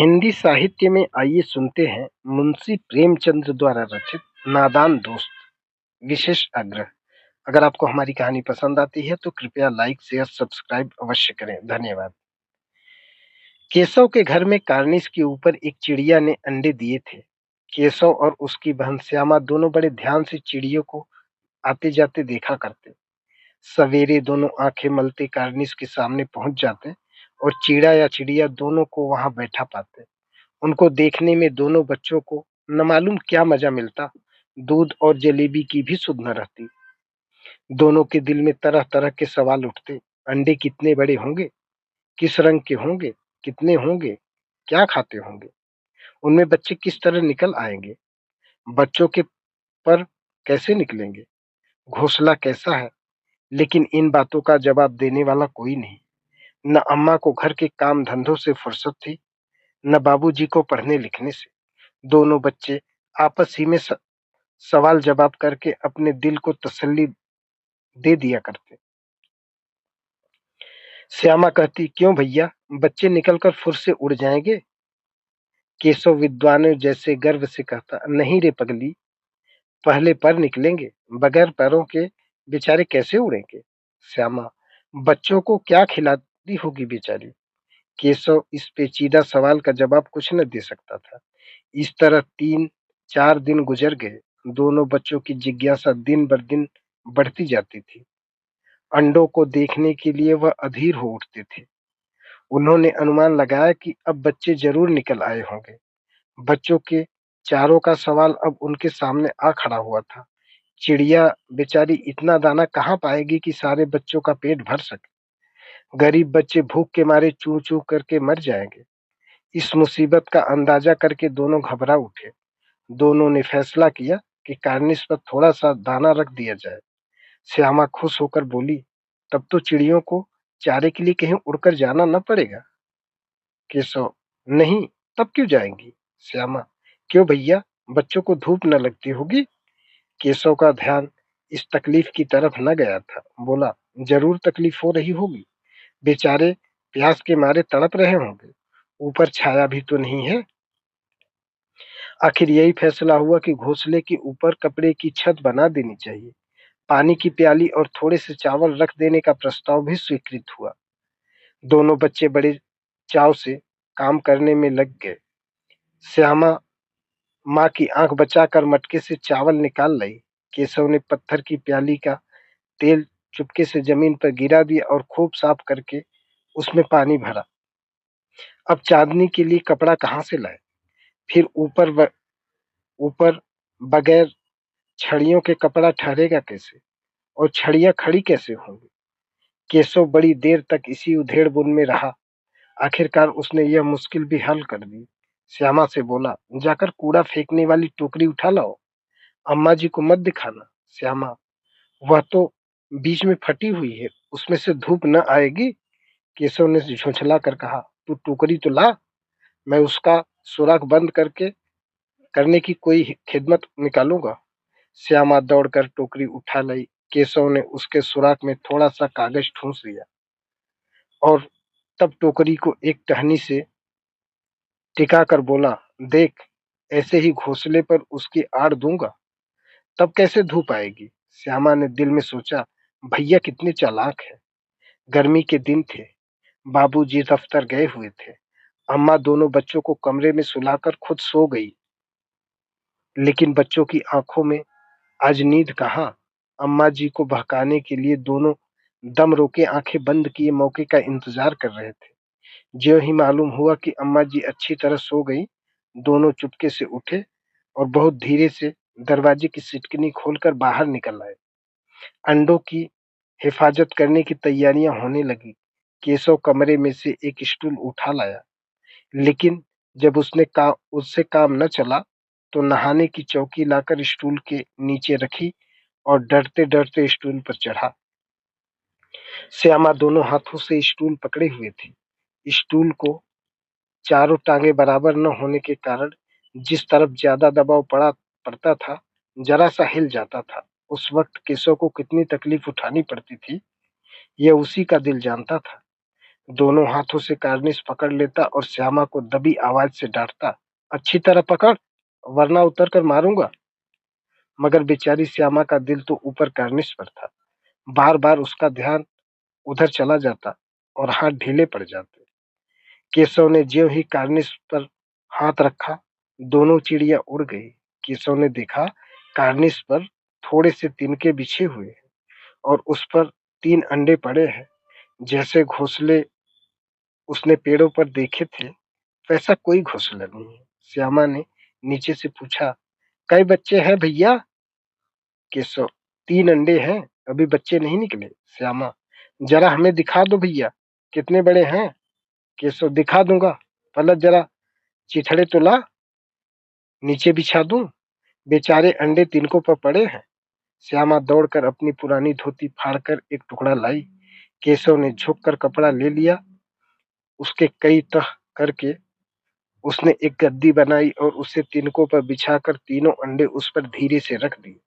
हिंदी साहित्य में आइए सुनते हैं मुंशी प्रेमचंद द्वारा रचित नादान दोस्त। विशेष आग्रह, अगर आपको हमारी कहानी पसंद आती है तो कृपया लाइक शेयर सब्सक्राइब अवश्य करें। धन्यवाद। केशव के घर में कार्निस के ऊपर एक चिड़िया ने अंडे दिए थे। केशव और उसकी बहन श्यामा दोनों बड़े ध्यान से चिड़ियों को आते जाते देखा करते। सवेरे दोनों आंखें मलते कार्निस के सामने पहुंच जाते और चिड़ा या चिड़िया दोनों को वहां बैठा पाते। उनको देखने में दोनों बच्चों को न मालूम क्या मजा मिलता। दूध और जलेबी की भी सुध न रहती। दोनों के दिल में तरह तरह के सवाल उठते। अंडे कितने बड़े होंगे, किस रंग के होंगे, कितने होंगे, क्या खाते होंगे, उनमें बच्चे किस तरह निकल आएंगे, बच्चों के पर कैसे निकलेंगे, घोंसला कैसा है। लेकिन इन बातों का जवाब देने वाला कोई नहीं। न अम्मा को घर के काम धंधों से फुर्सत थी, न बाबूजी को पढ़ने लिखने से। दोनों बच्चे आपस ही में सवाल जवाब करके अपने दिल को तसल्ली दे दिया करते। श्यामा कहती, क्यों भैया, बच्चे निकलकर फुर से उड़ जाएंगे। केशव विद्वानों जैसे गर्व से कहता, नहीं रे पगली, पहले पर निकलेंगे, बगैर पैरों के बेचारे कैसे उड़ेंगे। श्यामा, बच्चों को क्या खिलाती होगी बेचारी। केशव इस पेचीदा सवाल का जवाब कुछ न दे सकता था। इस तरह 3-4 दिन गुजर गए। दोनों बच्चों की जिज्ञासा दिन बर दिन बढ़ती जाती थी। अंडों को देखने के लिए वह अधीर हो उठते थे। उन्होंने अनुमान लगाया कि अब बच्चे जरूर निकल आए होंगे। बच्चों के चारों का सवाल अब उनके सामने आ खड़ा हुआ था। चिड़िया बेचारी इतना दाना कहाँ पाएगी कि सारे बच्चों का पेट भर सके। गरीब बच्चे भूख के मारे चू चू करके मर जाएंगे। इस मुसीबत का अंदाजा करके दोनों घबरा उठे। दोनों ने फैसला किया कि कार्निस पर थोड़ा सा दाना रख दिया जाए। श्यामा खुश होकर बोली, तब तो चिड़ियों को चारे के लिए कहीं उड़कर जाना न पड़ेगा। केशव, नहीं, तब क्यों जाएंगी। श्यामा, क्यों भैया, बच्चों को धूप न लगती होगी। केशव का ध्यान इस तकलीफ की तरफ न गया था। बोला, जरूर तकलीफ हो रही होगी, बेचारे प्यास के मारे तड़प रहे होंगे, ऊपर छाया भी तो नहीं है। आखिर यही फैसला हुआ कि घोंसले के ऊपर कपड़े की छत बना देनी चाहिए। पानी की प्याली और थोड़े से चावल रख देने का प्रस्ताव भी स्वीकृत हुआ। दोनों बच्चे बड़े चाव से काम करने में लग गए। श्यामा माँ की आंख बचाकर मटके से चावल निकाल लाई। केशव ने पत्थर की प्याली का तेल चुपके से जमीन पर गिरा दिया और खूब साफ करके उसमें पानी भरा। अब चांदनी के लिए कपड़ा कहाँ से लाए। फिर ऊपर बगैर छड़ियों के कपड़ा ठहरेगा कैसे, और छड़ियां खड़ी कैसे होंगी। केशव बड़ी देर तक इसी उधेड़-बुन में रहा। आखिरकार उसने यह मुश्किल भी हल कर दी। श्यामा से बोला, जाकर कूड़ा फेंकने वाली टोकरी उठा लाओ, अम्मा जी को मत दिखाना। श्यामा, वह तो बीच में फटी हुई है, उसमें से धूप न आएगी। केशव ने झुंझला कर कहा, तू टोकरी तो ला, मैं उसका सुराख बंद करने की कोई खिदमत निकालूंगा। श्यामा दौड़कर टोकरी उठा लाई। केशव ने उसके सुराख में थोड़ा सा कागज ठूंस दिया और तब टोकरी को एक टहनी से टिका कर बोला, देख, ऐसे ही घोंसले पर उसकी आड़ दूंगा, तब कैसे धूप आएगी। श्यामा ने दिल में सोचा, भैया कितने चालाक है। गर्मी के दिन थे, बाबूजी दफ्तर गए हुए थे, अम्मा दोनों बच्चों को कमरे में सुलाकर खुद सो गई। लेकिन बच्चों की आंखों में आज नींद कहाँ। अम्मा जी को बहकाने के लिए दोनों दम रोके आंखें बंद किए मौके का इंतजार कर रहे थे। ज्यों ही मालूम हुआ कि अम्मा जी अच्छी तरह सो गई, दोनों चुपके से उठे और बहुत धीरे से दरवाजे की सिटकिनी खोलकर बाहर निकल आए। अंडों की हिफाजत करने की तैयारियां होने लगी। केशव कमरे में से एक स्टूल उठा लाया, लेकिन जब उससे काम न चला तो नहाने की चौकी लाकर स्टूल के नीचे रखी और डरते डरते स्टूल पर चढ़ा। श्यामा दोनों हाथों से स्टूल पकड़े हुए थी। स्टूल को चारों टांगे बराबर न होने के कारण जिस तरफ ज्यादा दबाव पड़ता था, जरा सा हिल जाता था। उस वक्त केशव को कितनी तकलीफ उठानी पड़ती थी, यह उसी का दिल जानता था। दोनों हाथों से कार्निश पकड़ लेता और श्यामा को दबी आवाज से डांटता, अच्छी तरह पकड़ वरना उतर कर मारूंगा। मगर बेचारी श्यामा का दिल तो ऊपर कार्निश पर था। बार बार उसका ध्यान उधर चला जाता और हाथ ढीले पड़ जाते। केशव ने ज्यों ही कार्निश पर हाथ रखा, दोनों चिड़िया उड़ गई। केशव ने देखा कार्निश पर थोड़े से तिनके बिछे हुए हैं और उस पर 3 अंडे पड़े हैं। जैसे घोंसले उसने पेड़ों पर देखे थे, वैसा कोई घोंसला नहीं है। श्यामा ने नीचे से पूछा, कई बच्चे हैं भैया? केशव, 3 अंडे हैं, अभी बच्चे नहीं निकले। श्यामा, जरा हमें दिखा दो भैया, कितने बड़े हैं? केशव, दिखा दूंगा, पहले जरा चिथड़े तो ला, नीचे बिछा दूं। बेचारे अंडे तिनकों पर पड़े हैं। श्यामा दौड़कर अपनी पुरानी धोती फाड़कर एक टुकड़ा लाई। केशव ने झुककर कपड़ा ले लिया, उसके कई तह करके उसने एक गद्दी बनाई और उसे तिनकों पर बिछाकर तीनों अंडे उस पर धीरे से रख दिए।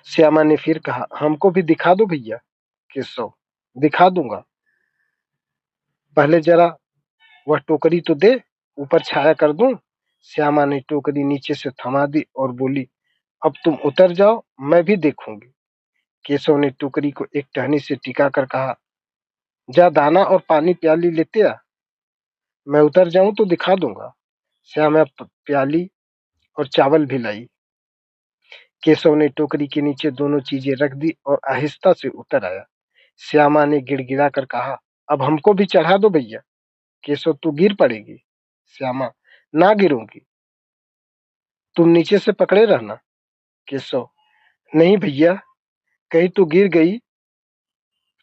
श्यामा ने फिर कहा, हमको भी दिखा दो भैया। केशव, दिखा दूंगा, पहले जरा वह टोकरी तो दे, ऊपर छाया कर दूं। श्यामा ने टोकरी नीचे से थमा दी और बोली, अब तुम उतर जाओ, मैं भी देखूंगी। केशव ने टोकरी को एक टहनी से टिका कर कहा, जा दाना और पानी प्याली लेते आ, मैं उतर जाऊं तो दिखा दूंगा। श्यामा प्याली और चावल भी लाई। केशव ने टोकरी के नीचे दोनों चीजें रख दी और आहिस्ता से उतर आया। श्यामा ने गिड़गिड़ा कर कहा, अब हमको भी चढ़ा दो भैया। केशव, तू गिर पड़ेगी। श्यामा, ना गिरूंगी, तुम नीचे से पकड़े रहना। केशव, नहीं भैया, कहीं तू गिर गई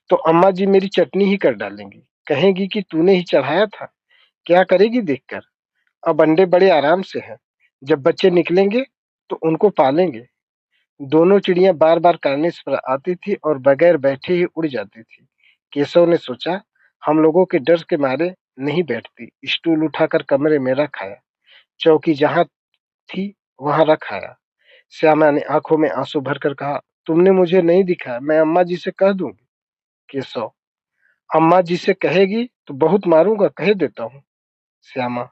तो अम्मा जी मेरी चटनी ही कर डालेंगी, कहेंगी कि तूने ही चढ़ाया था। क्या करेगी देखकर। अब अंडे बड़े आराम से हैं, जब बच्चे निकलेंगे तो उनको पालेंगे। दोनों चिड़िया बार बार कार्निश पर आती थी और बगैर बैठे ही उड़ जाती थी। केशव ने सोचा, हम लोगों के डर के मारे नहीं बैठती। स्टूल उठाकर कमरे में रख आया, चौकी जहां थी वहां रख आया। श्यामा ने आंखों में आंसू भरकर कहा, तुमने मुझे नहीं दिखाया, मैं अम्मा जी से कह दूंगी। केशव, अम्मा जी से कहेगी तो बहुत मारूंगा, कह देता हूँ। श्यामा,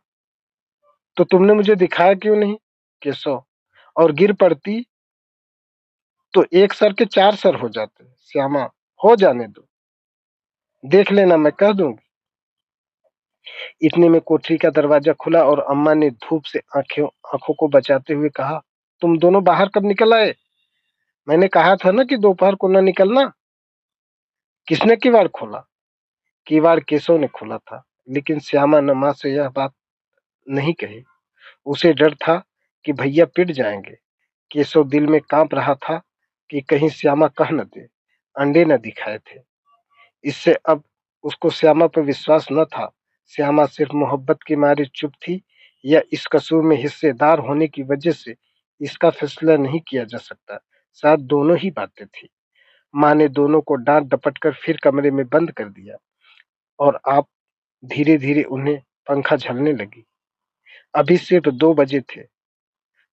तो तुमने मुझे दिखाया क्यों नहीं? केशव, और गिर पड़ती तो एक सर के 4 सर हो जाते। श्यामा, हो जाने दो, देख लेना, मैं कह दूंगी। इतने में कोठरी का दरवाजा खुला और अम्मा ने धूप से आंखों को बचाते हुए कहा, तुम दोनों बाहर कब निकल आए? मैंने कहा था ना कि दोपहर को न निकलना। किसने किवाड़ खोला? किवाड़ केशव ने खोला था, लेकिन श्यामा ने माँ से यह बात नहीं कही। उसे डर था कि भैया पिट जाएंगे। केशव दिल में कांप रहा था कि कहीं श्यामा कह न दे अंडे न दिखाए थे। इससे अब उसको श्यामा पर विश्वास न था। श्यामा सिर्फ मोहब्बत के मारे चुप थी या इस कसूर में हिस्सेदार होने की वजह से, इसका फैसला नहीं किया जा सकता। शायद दोनों ही बातें थी। माँ ने दोनों को डांट डपट कर फिर कमरे में बंद कर दिया और आप धीरे धीरे उन्हें पंखा झलने लगी। अभी सिर्फ 2 बजे थे,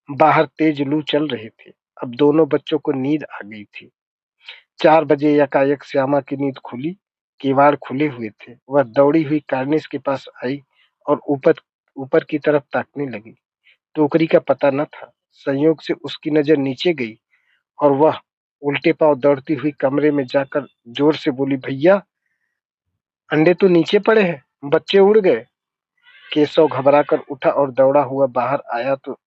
बाहर तेज लू चल रही थी। अब दोनों बच्चों को नींद आ गई थी। 4 बजे यकायक श्यामा की नींद खुली। किवाड़ खुले हुए थे। वह दौड़ी हुई कार्निस के पास आई और ऊपर ऊपर की तरफ ताकने लगी। टोकरी का पता न था। संयोग से उसकी नजर नीचे गई और वह उल्टे पांव दौड़ती हुई कमरे में जाकर जोर से बोली, भैया, अंडे तो नीचे पड़े हैं, बच्चे उड़ गए। केशव घबराकर उठा और दौड़ा हुआ बाहर आया तो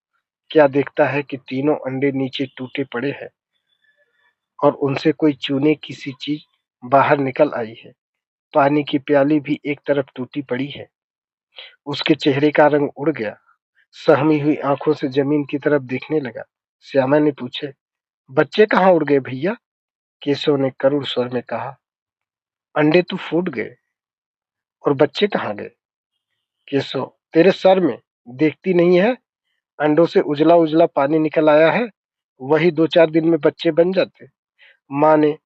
क्या देखता है कि तीनों अंडे नीचे टूटे पड़े हैं और उनसे कोई चूने की सी चीज बाहर निकल आई है। पानी की प्याली भी एक तरफ टूटी पड़ी है। उसके चेहरे का रंग उड़ गया। सहमी हुई आंखों से जमीन की तरफ देखने लगा। श्यामा ने पूछे, बच्चे कहाँ उड़ गए भैया? केशव ने करुण स्वर में कहा, अंडे तो फूट गए और बच्चे कहाँ गए? केशव, तेरे सर में देखती नहीं है, अंडों से उजला उजला पानी निकल आया है, वही 2-4 दिन में बच्चे बन जाते। माँ ने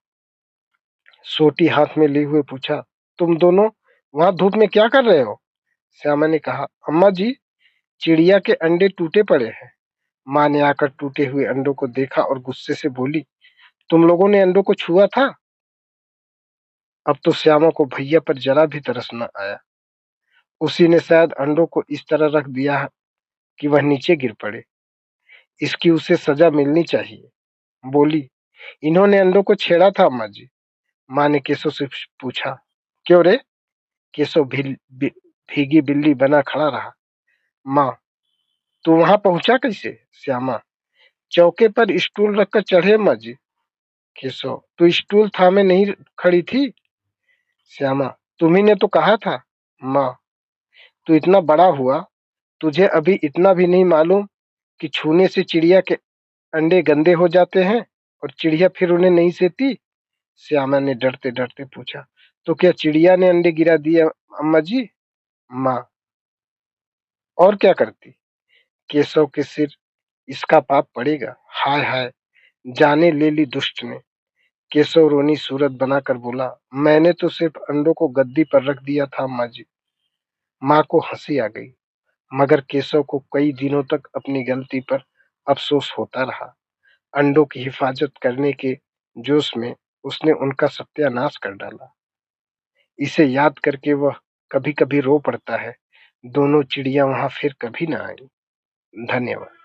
सोटी हाथ में लिए हुए पूछा, तुम दोनों वहां धूप में क्या कर रहे हो? श्यामा ने कहा, अम्मा जी, चिड़िया के अंडे टूटे पड़े हैं। माँ ने आकर टूटे हुए अंडों को देखा और गुस्से से बोली, तुम लोगों ने अंडों को छुआ था? अब तो श्यामा को भैया पर जरा भी तरस न आया। उसी ने शायद अंडों को इस तरह रख दिया कि वह नीचे गिर पड़े। इसकी उसे सजा मिलनी चाहिए। बोली, इन्होंने अंडों को छेड़ा था अम्मा जी। माँ ने केशव से पूछा, क्यों रे? केशव भीगी बिल्ली बना खड़ा रहा। माँ, तू वहां पहुंचा कैसे? श्यामा, चौके पर स्टूल रखकर चढ़े अम्मा जी। केशव, तू स्टूल थामे नहीं खड़ी थी? श्यामा, तुम्ही ने तो कहा था। माँ, तू इतना बड़ा हुआ, तुझे अभी इतना भी नहीं मालूम कि छूने से चिड़िया के अंडे गंदे हो जाते हैं और चिड़िया फिर उन्हें नहीं सेती? श्यामा ने डरते डरते पूछा, तो क्या चिड़िया ने अंडे गिरा दिए अम्मा जी? माँ, और क्या करती? केशव के सिर इसका पाप पड़ेगा। हाय हाय, जाने ले ली दुष्ट ने। केशव रोनी सूरत बनाकर बोला, मैंने तो सिर्फ अंडों को गद्दी पर रख दिया था अम्मा जी। माँ को हंसी आ गई, मगर केशव को कई दिनों तक अपनी गलती पर अफसोस होता रहा। अंडों की हिफाजत करने के जोश में उसने उनका सत्यानाश कर डाला। इसे याद करके वह कभी कभी रो पड़ता है। दोनों चिड़िया वहां फिर कभी न आई। धन्यवाद।